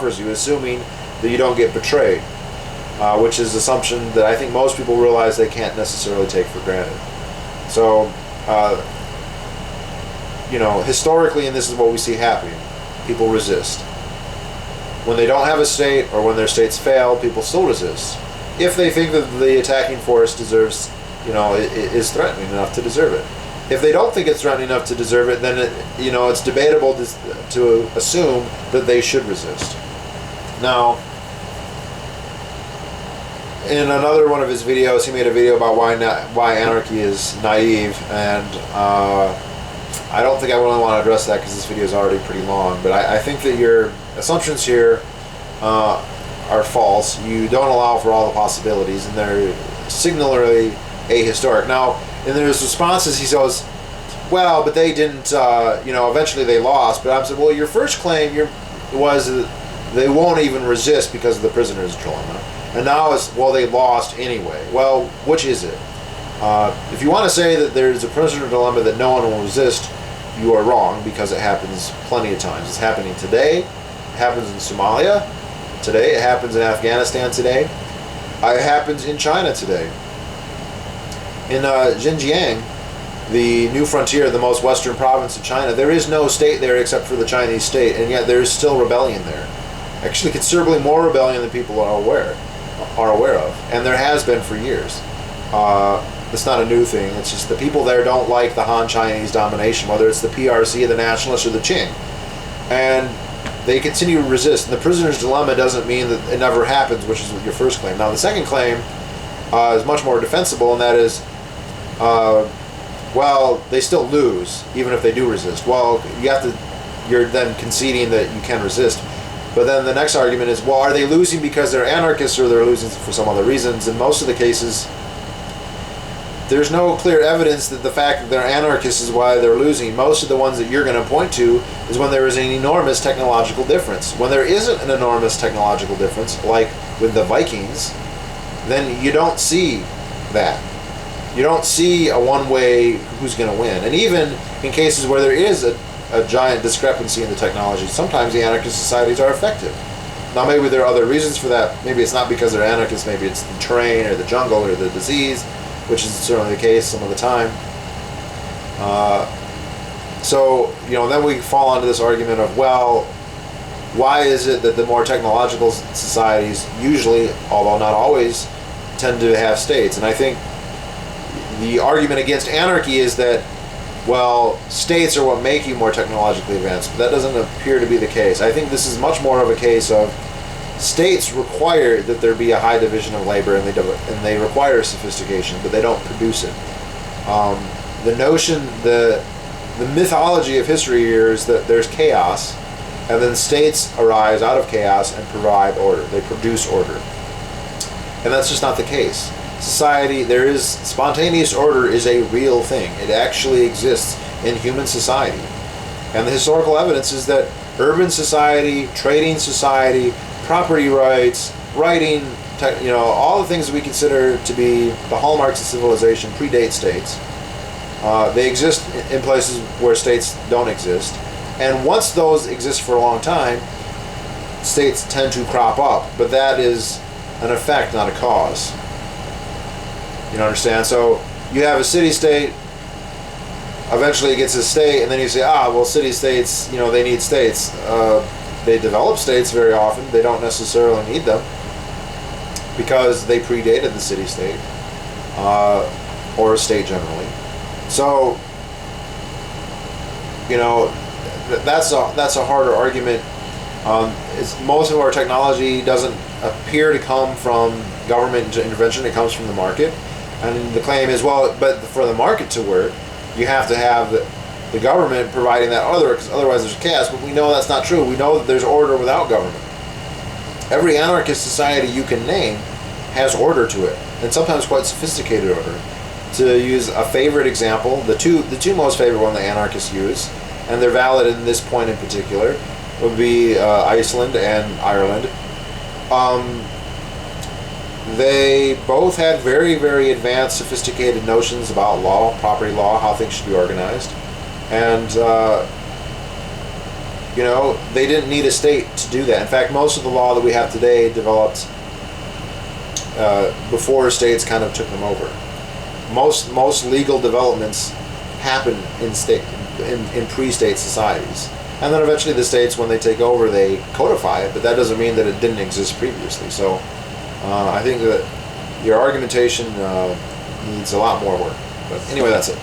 offers you, assuming that you don't get betrayed, which is an assumption that I think most people realize they can't necessarily take for granted. So, historically, and this is what we see happening, people resist. When they don't have a state, or when their states fail, people still resist. If they think that the attacking force deserves, is threatening enough to deserve it. If they don't think it's threatening enough to deserve it, then it's debatable to assume that they should resist. Now, in another one of his videos, he made a video about why anarchy is naive, and I don't think I really want to address that because this video is already pretty long. But I think that your assumptions here are false. You don't allow for all the possibilities, and they're singularly ahistoric. Now, in his responses, he says, well, but they didn't, eventually they lost. But I'm saying, well, your first claim was that they won't even resist because of the prisoner's dilemma. And now it's, well, they lost anyway. Well, which is it? If you want to say that there's a prisoner dilemma that no one will resist, you are wrong, because it happens plenty of times. It's happening today. It happens in Somalia today. It happens in Afghanistan today. It happens in China today. In Xinjiang, the new frontier, the most western province of China, there is no state there except for the Chinese state, and yet there is still rebellion there. Actually, considerably more rebellion than people are aware of, and there has been for years. It's not a new thing. It's just the people there don't like the Han Chinese domination, whether it's the PRC, the Nationalists, or the Qing, and they continue to resist. And the prisoner's dilemma doesn't mean that it never happens, which is your first claim. Now, the second claim is much more defensible, and that is, well, they still lose even if they do resist. Well, you're then conceding that you can resist. But then the next argument is, well, are they losing because they're anarchists, or they're losing for some other reasons? In most of the cases, there's no clear evidence that the fact that they're anarchists is why they're losing. Most of the ones that you're going to point to is when there is an enormous technological difference. When there isn't an enormous technological difference, like with the Vikings, then you don't see that. You don't see a one-way who's going to win. And even in cases where there is a giant discrepancy in the technology, sometimes the anarchist societies are effective. Now, maybe there are other reasons for that. Maybe it's not because they're anarchists. Maybe it's the terrain or the jungle or the disease, which is certainly the case some of the time. Then we fall into this argument of, well, why is it that the more technological societies usually, although not always, tend to have states? And I think the argument against anarchy is that, well, states are what make you more technologically advanced, but that doesn't appear to be the case. I think this is much more of a case of states require that there be a high division of labor, and they require sophistication, but they don't produce it. The notion, the mythology of history here is that there's chaos, and then states arise out of chaos and provide order. They produce order. And that's just not the case. Society, spontaneous order is a real thing. It actually exists in human society. And the historical evidence is that urban society, trading society, property rights, writing, all the things that we consider to be the hallmarks of civilization predate states. They exist in places where states don't exist. And once those exist for a long time, states tend to crop up. But that is an effect, not a cause. You understand? So you have a city-state, eventually it gets a state, and then you say, city-states, they need states. They develop states very often. They don't necessarily need them because they predated the city-state, or a state generally. So, that's a harder argument. Most of our technology doesn't appear to come from government intervention. It comes from the market. And the claim is, well, but for the market to work, you have to have the government providing that order, because otherwise there's chaos. But we know that's not true. We know that there's order without government. Every anarchist society you can name has order to it, and sometimes quite sophisticated order. To use a favorite example, the two most favorite one the anarchists use, and they're valid in this point in particular, would be Iceland and Ireland. They both had very, very advanced, sophisticated notions about law, property law, how things should be organized. And they didn't need a state to do that. In fact, most of the law that we have today developed before states kind of took them over. Most legal developments happen in pre-state societies, and then eventually the states, when they take over, they codify it. But that doesn't mean that it didn't exist previously. So I think that your argumentation needs a lot more work. But anyway, that's it.